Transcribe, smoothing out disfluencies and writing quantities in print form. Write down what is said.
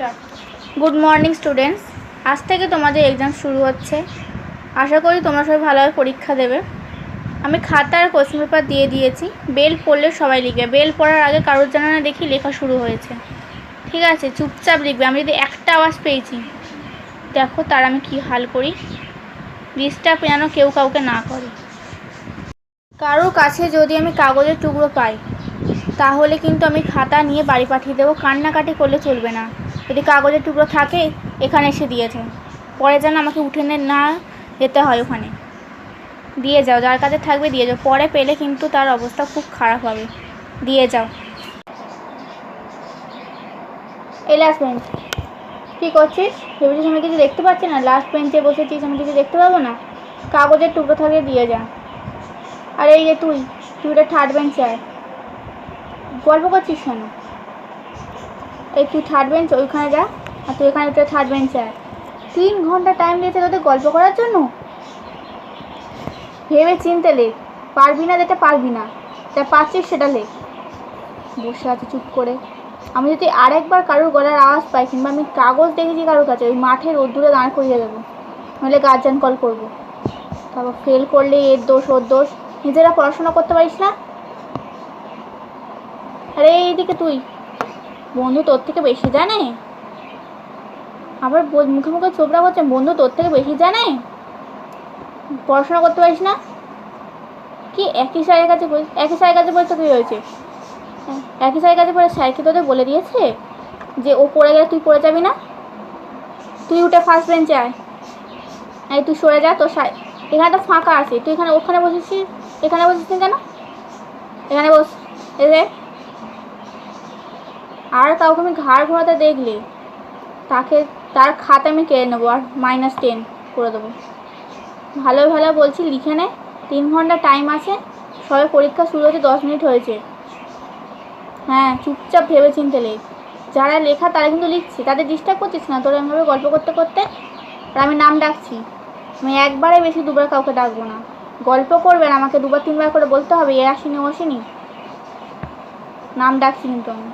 Start. Good morning students, আজ থেকে তোমাদের এক্সাম শুরু হচ্ছে। আশা করি তোমরা সবাই ভালোভাবে পরীক্ষা দেবে। আমি খাতা আর কোশ্চেন পেপার দিয়ে দিয়েছি। বেল পড়লে সবাই লিখবে। বেল পড়ার আগে কারোর যেন না দেখি লেখা শুরু হয়েছে, ঠিক আছে? চুপচাপ লিখবে। আমি যদি একটা আওয়াজ পেয়েছি, দেখো তার আমি কি হাল করি। ডিস্টার্ব যেন কেউ কাউকে না করে। কারোর কাছে যদি আমি কাগজের টুকরো পাই, তাহলে কিন্তু আমি খাতা নিয়ে বাড়ি পাঠিয়ে দেবো। কান্নাকাটি করলে চলবে না। যদি কাগজের টুকরো থাকে, এখানে এসে দিয়েছে, পরে যেন আমাকে উঠে না যেতে হয়। ওখানে দিয়ে যাও, যার কাছে থাকবে দিয়ে যাও। পরে পেলে কিন্তু তার অবস্থা খুব খারাপ হবে। দিয়ে যাও। এই লাস্ট বেঞ্চ, কী করছিস? ভেবেছিস আমি কিছু দেখতে পাচ্ছি না? লাস্ট বেঞ্চে বসেছিস, আমি কিছু দেখতে পাবো না? কাগজের টুকরো থাকলে দিয়ে যা। আর এই যে তুই ওটা থার্ড বেঞ্চে আয়। গল্প করছিস কেন? এই তুই থার্ড বেঞ্চ ওইখানে যা, আর তুই এখানে উঠে থার্ড বেঞ্চে আয়। 3 ঘন্টা টাইম দিয়েছে তোদের গল্প করার জন্য। ভেবে চিনতে লেখ। পারবি না যেটা পারবি না, যা পাচ্ছিস সেটা লেখ। বসে আছে চুপ করে। আমি যদি আরেকবার কারোর গলার আওয়াজ পাই, কিংবা আমি কাগজ দেখেছি কারোর কাছে, ওই মাঠে রোদ্দুরে দাঁড় করিয়ে দেবো, নাহলে গার্জিয়ান কল করবো। তারপর ফেল করলে এর দোষ ওর দোষ। নিজেরা পড়াশোনা করতে পারিস না? আরে এইদিকে তুই, বন্ধু তোর থেকে বেশি জানে? আবার মুখে মুখে চোপড়া করছে, বন্ধু তোর থেকে বেশি জানে? পড়াশোনা করতে পারিস না? কি একই স্যারের কাছে একই স্যারের কাছে পড়ে তো কী হয়েছে? একই স্যারের কাছে পড়ে স্যার কি তোদের বলে দিয়েছে যে ও পড়ে গেলে তুই পড়ে যাবি না? তুই উঠে ফার্স্ট বেঞ্চে আয়। এই তুই সরে যা, তোর এখানে তো ফাঁকা আছে, তুই এখানে ওখানে বসেছিস, এখানে বসেছিস কেন? এখানে বস। আর কাউকে আমি ঘাড় ঘোরাতে দেখলে তার খাতা আমি কেড়ে নেবো আর -10 করে দেবো। ভালো ভালো বলছি, লিখে নে। 3 ঘন্টা টাইম আছে, সবে পরীক্ষা শুরু হতে 10 মিনিট হয়েছে। হ্যাঁ, চুপচাপ ভেবে চিনতে লেখ। যারা লেখা তারা কিন্তু লিখছে, তাদের ডিস্টার্ব করছিস না তোরা এমনভাবে গল্প করতে করতে। আর আমি নাম ডাকছি, আমি একবারে বেশি দুবার কাউকে ডাকবো না। গল্প করবেন, আমাকে 2বার 3বার করে বলতে হবে এ আসেনি ও আসেনি। নাম ডাকছি কিন্তু আমি।